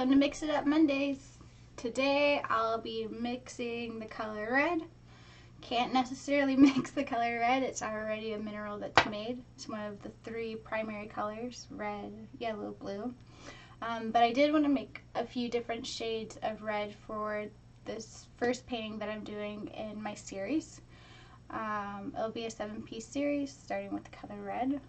Welcome to Mix It Up Mondays. Today I'll be mixing the color red. Can't necessarily mix the color red, it's already a mineral that's made. It's one of the three primary colors, red, yellow, blue. But I did want to make a few different shades of red for this first painting that I'm doing in my series. It'll be a 7-piece series starting with the color red.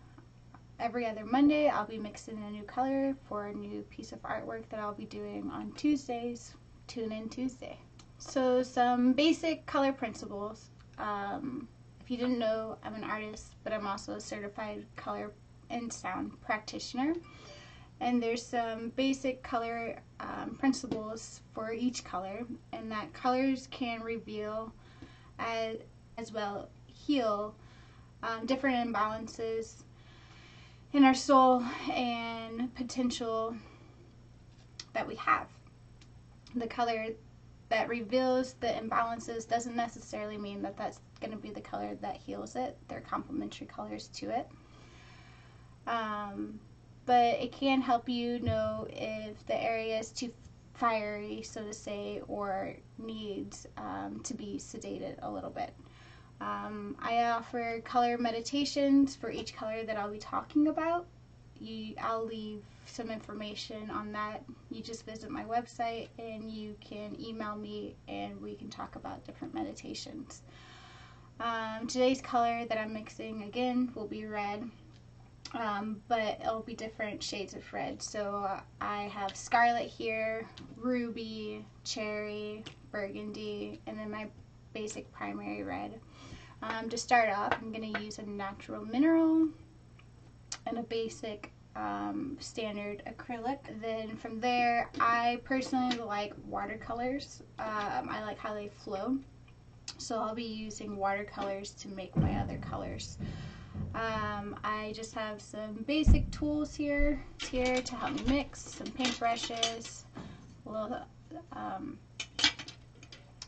Every other Monday I'll be mixing a new color for a new piece of artwork that I'll be doing on Tuesdays. Tune in Tuesday. So some basic color principles. If you didn't know, I'm an artist, but I'm also a certified color and sound practitioner. And there's some basic color principles for each color, and that colors can reveal as well heal different imbalances in our soul and potential that we have. The color that reveals the imbalances doesn't necessarily mean that that's going to be the color that heals it. They're complementary colors to it. But it can help you know if the area is too fiery, so to say, or needs to be sedated a little bit. I offer color meditations for each color that I'll be talking about. I'll leave some information on that. You just visit my website and you can email me and we can talk about different meditations. Today's color that I'm mixing again will be red, but it'll be different shades of red. So I have Scarlet here, Ruby, Cherry, Burgundy, and then my basic primary red. To start off, I'm going to use a natural mineral and a basic standard acrylic. Then from there, I personally like watercolors. I like how they flow, so I'll be using watercolors to make my other colors. I just have some basic tools here to help me mix, some paintbrushes, a little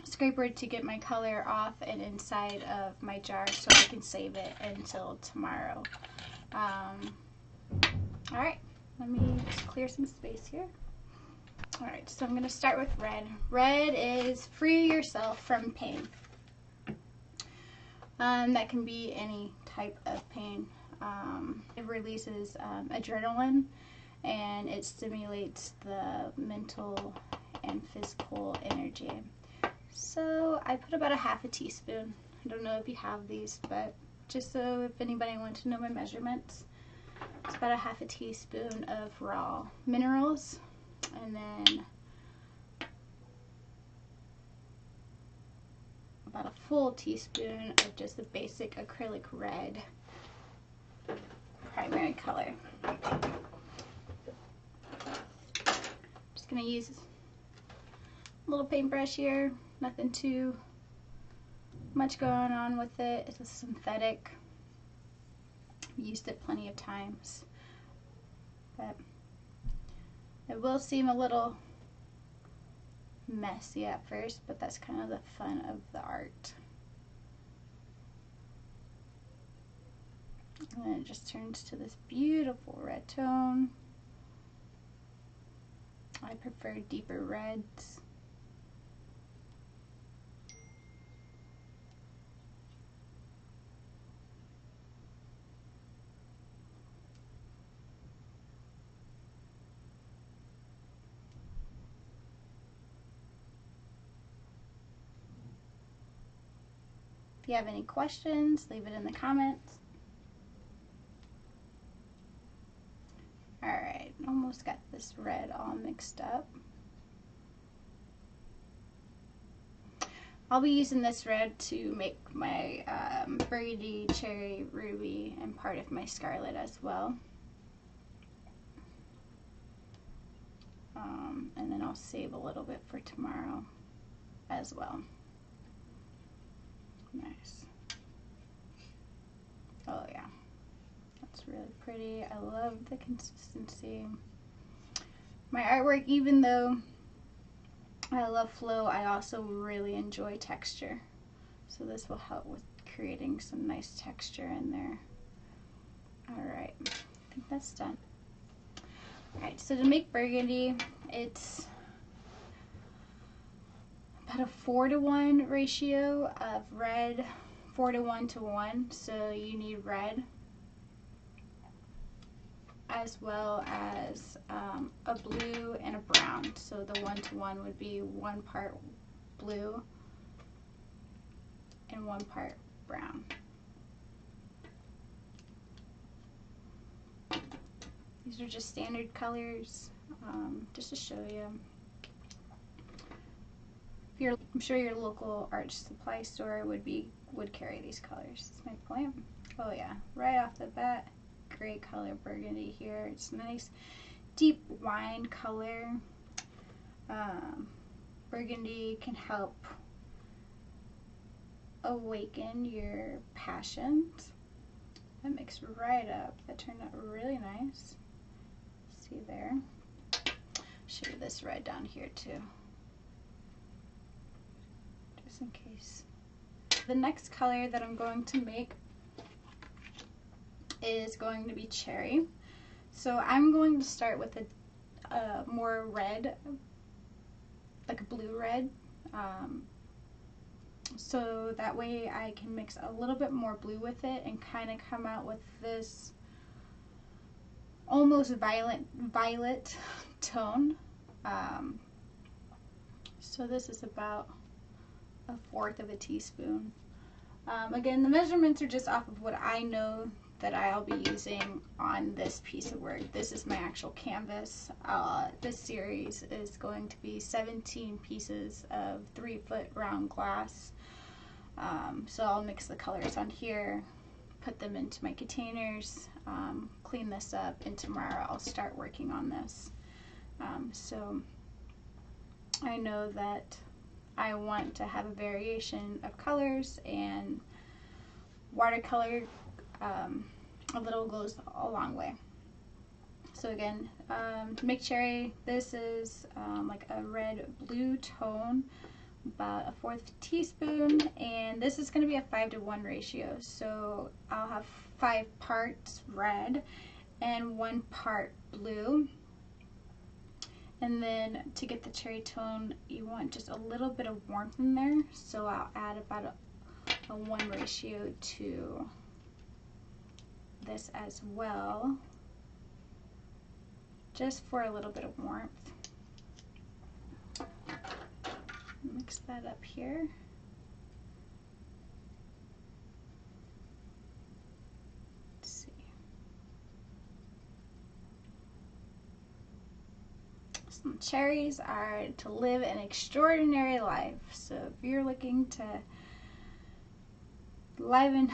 scraper to get my color off and inside of my jar so I can save it until tomorrow. Alright, let me just clear some space here. Alright, so I'm going to start with red. Red is free yourself from pain. That can be any type of pain. It releases adrenaline, and it stimulates the mental and physical energy. So I put about a half a teaspoon. I don't know if you have these, but just so if anybody wants to know my measurements, it's about a half a teaspoon of raw minerals, and then about a full teaspoon of just the basic acrylic red primary color. Just gonna use a little paintbrush here, nothing too much going on with it. It's a synthetic. I've used it plenty of times, but it will seem a little messy at first, but that's kind of the fun of the art. And then it just turns to this beautiful red tone. I prefer deeper reds. If you have any questions, leave it in the comments. Alright, almost got this red all mixed up. I'll be using this red to make my Burgundy, Cherry, Ruby, and part of my Scarlet as well. And then I'll save a little bit for tomorrow as well. Nice. Oh yeah, that's really pretty. I love the consistency. My artwork, even though I love flow, I also really enjoy texture. So this will help with creating some nice texture in there. Alright, I think that's done. Alright, so to make Burgundy, It's about a 4-to-1 ratio of red, 4-to-1 to 1. So you need red as well as a blue and a brown. So the 1-to-1 would be 1 part blue and 1 part brown. These are just standard colors, just to show you. I'm sure your local art supply store would carry these colors. That's my point. Oh yeah, right off the bat, great color burgundy here. It's nice, deep wine color. Burgundy can help awaken your passions. That mixed right up. That turned out really nice. See there? Show you this red down here too, just in case. The next color that I'm going to make is going to be cherry. So I'm going to start with a more red, like a blue red, so that way I can mix a little bit more blue with it and kind of come out with this almost violet tone. So this is about 1/4 of a teaspoon. Again, the measurements are just off of what I know that I'll be using on this piece of work. This is my actual canvas. This series is going to be 17 pieces of 3-foot round glass. So I'll mix the colors on here, put them into my containers, clean this up, and tomorrow I'll start working on this. So I know that I want to have a variation of colors, and watercolor a little goes a long way. So again, to make cherry, this is like a red-blue tone, about 1/4 teaspoon, and this is going to be a 5-to-1 ratio. So I'll have 5 parts red and 1 part blue. And then to get the cherry tone, you want just a little bit of warmth in there. So I'll add about a 1 ratio to this as well, just for a little bit of warmth. Mix that up here. Let's see. Some cherries are to live an extraordinary life. So if you're looking to liven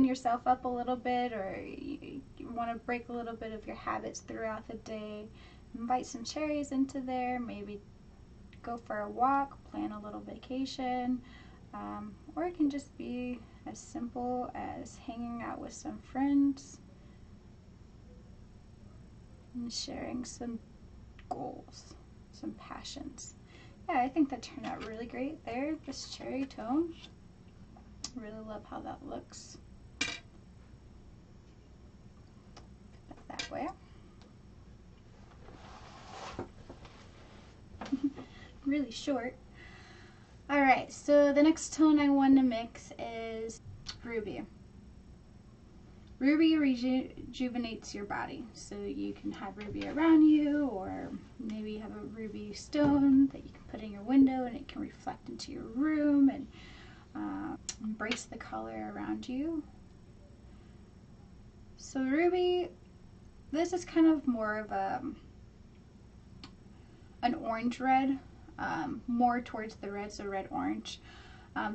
yourself up a little bit, or you want to break a little bit of your habits throughout the day, invite some cherries into there. Maybe go for a walk, plan a little vacation, or it can just be as simple as hanging out with some friends and sharing some goals, some passions. Yeah, I think that turned out really great there, this cherry tone. Really love how that looks. Put that that way. Really short. Alright, so the next tone I want to mix is ruby. Ruby rejuvenates your body, so you can have ruby around you, or maybe you have a ruby stone that you can put in your window and it can reflect into your room and embrace the color around you. So ruby, this is kind of more of an orange red, more towards the red, so red orange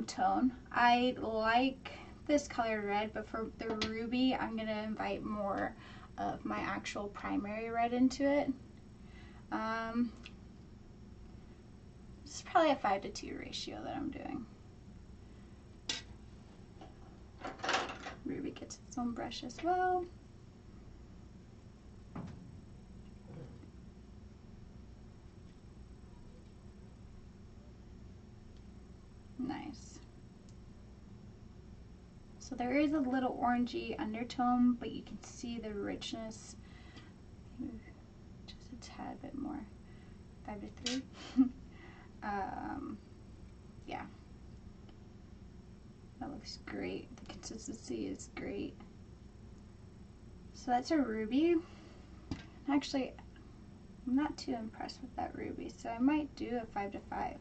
tone. I like this color red, but for the ruby I'm going to invite more of my actual primary red into it. This is probably a 5-to-2 ratio that I'm doing. Ruby gets its own brush as well. Nice. So there is a little orangey undertone, but you can see the richness. Just a tad bit more. 5 to 3. Yeah. That looks great. The consistency is great. So that's a ruby. Actually, I'm not too impressed with that ruby, so I might do a 5 to 5.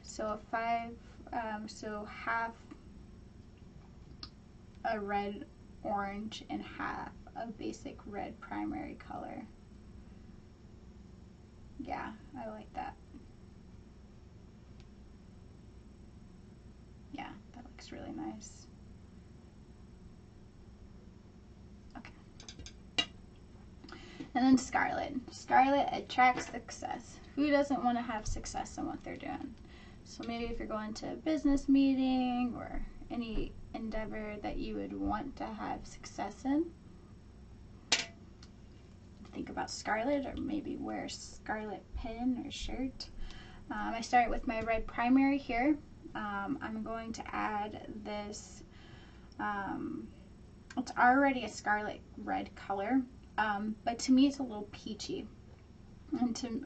So a 5, so half a red orange and half a basic red primary color. Yeah, I like that. Yeah, that looks really nice. Okay. And then Scarlet. Scarlet attracts success. Who doesn't want to have success in what they're doing? So maybe if you're going to a business meeting or any endeavor that you would want to have success in, think about Scarlet, or maybe wear a Scarlet pen or shirt. I start with my red primary here. I'm going to add this, it's already a scarlet red color, but to me it's a little peachy. And to,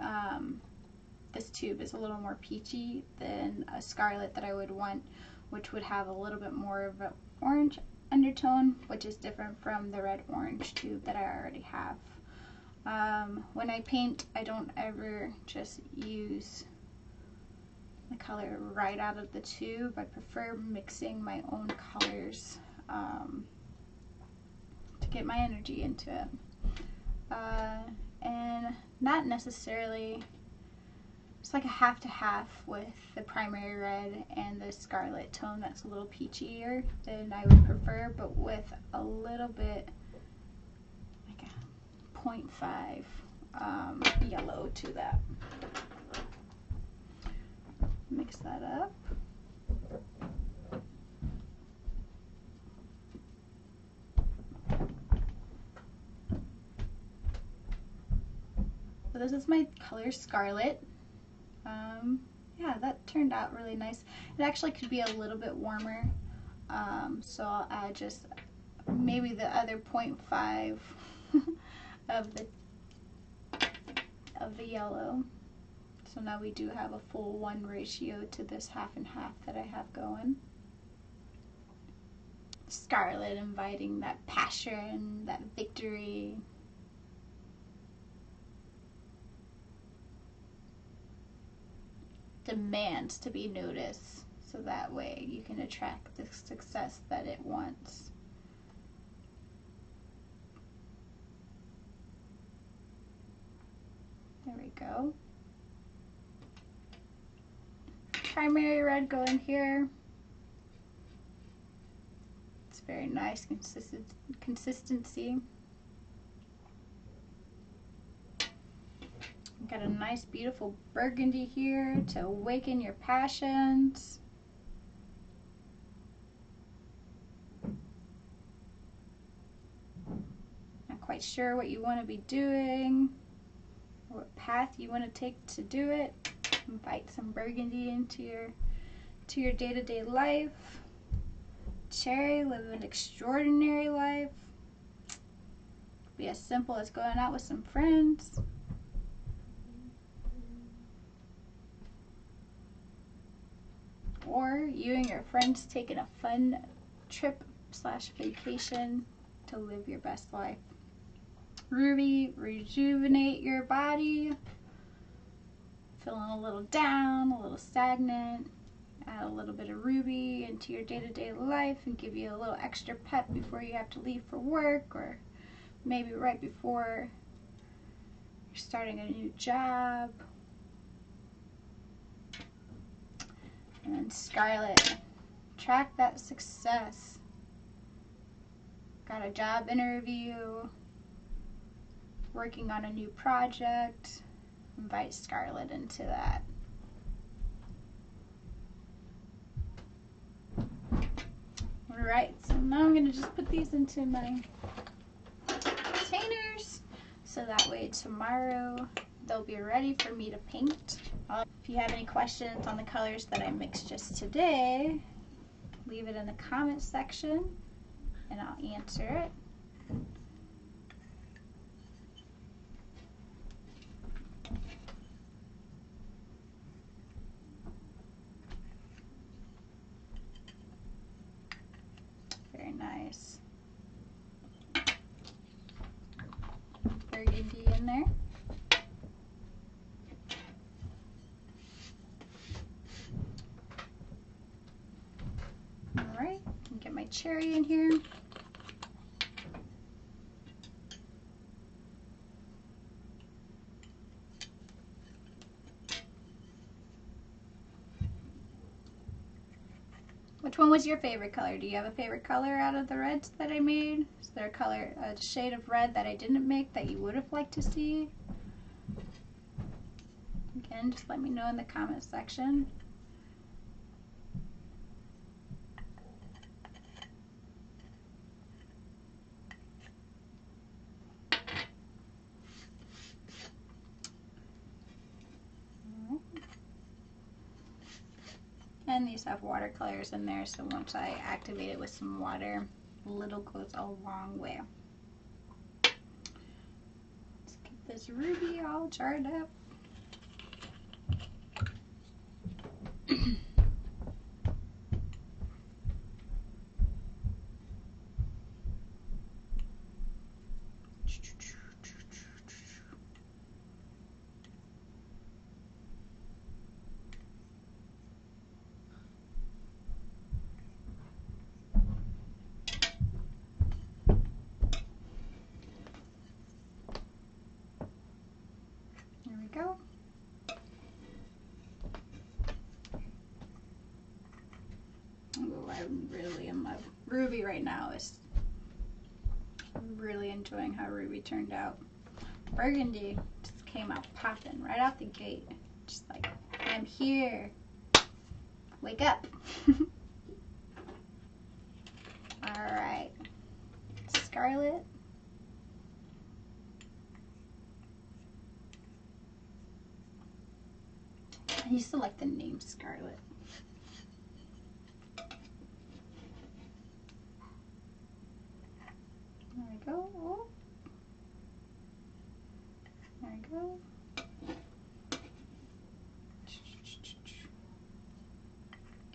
this tube is a little more peachy than a scarlet that I would want, which would have a little bit more of an orange undertone, which is different from the red orange tube that I already have. When I paint, I don't ever just use the color right out of the tube. I prefer mixing my own colors to get my energy into it. And not necessarily, it's like a half to half with the primary red and the scarlet tone that's a little peachier than I would prefer, but with a little bit, like a 0.5 yellow to that. Mix that up. So this is my color Scarlet. Yeah, that turned out really nice. It actually could be a little bit warmer, so I'll add just maybe the other 0.5 of the yellow. So now we do have a full 1 ratio to this half and half that I have going. Scarlet inviting that passion, that victory. Demands to be noticed, so that way you can attract the success that it wants. There we go. Primary red going here. It's very nice consistency. Got a nice beautiful burgundy here to awaken your passions. Not quite sure what you want to be doing, what path you want to take to do it. Invite some burgundy into your day-to-day life. Cherry, live an extraordinary life. Be as simple as going out with some friends. Or you and your friends taking a fun trip / vacation to live your best life. Ruby, rejuvenate your body. Feeling a little down, a little stagnant. Add a little bit of ruby into your day-to-day life and give you a little extra pep before you have to leave for work, or maybe right before you're starting a new job. And then Scarlet, track that success. Got a job interview, working on a new project. Invite Scarlet into that. Alright, so now I'm going to just put these into my containers, so that way tomorrow they'll be ready for me to paint. If you have any questions on the colors that I mixed just today, leave it in the comment section and I'll answer it. nice. Burgundy in there. Alright, get my cherry in here. Which one was your favorite color? Do you have a favorite color out of the reds that I made? Is there a color, a shade of red that I didn't make that you would have liked to see? Again, just let me know in the comment section. And these have watercolors in there, so once I activate it with some water, a little goes a long way. Let's get this ruby all jarred up. Go. Ooh, I'm really in love. Ruby right now is really enjoying how Ruby turned out. Burgundy just came out popping right out the gate. Just like, I'm here. Wake up. Alright. Scarlet. I used to like the name Scarlet. There we go. Oh. There we go.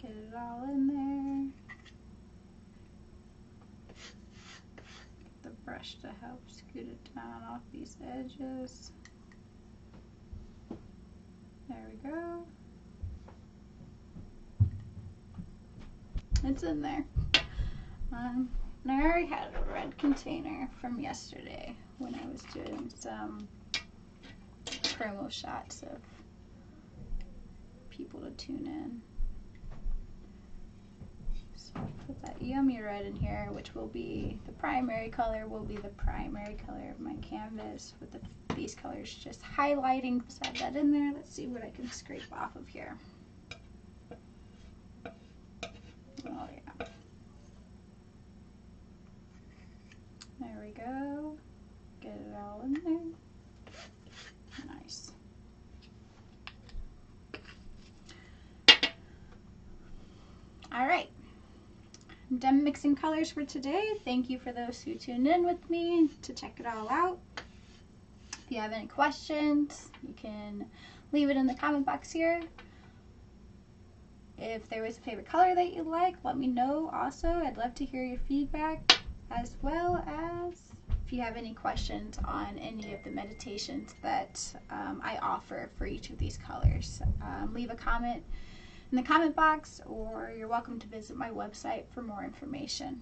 Get it all in there. Get the brush to help scoot it down off these edges. There we go. It's in there. And I already had a red container from yesterday when I was doing some promo shots of people to tune in. So I'll put that yummy red in here, which will be the primary color, will be the primary color of my canvas, with these colors just highlighting. Let's add that in there. Let's see what I can scrape off of here. Oh yeah. There we go. Get it all in there. Nice. All right. I'm done mixing colors for today. Thank you for those who tuned in with me to check it all out. If you have any questions, you can leave it in the comment box here. If there was a favorite color that you like, let me know also. I'd love to hear your feedback, as well as if you have any questions on any of the meditations that I offer for each of these colors. Leave a comment in the comment box, or you're welcome to visit my website for more information.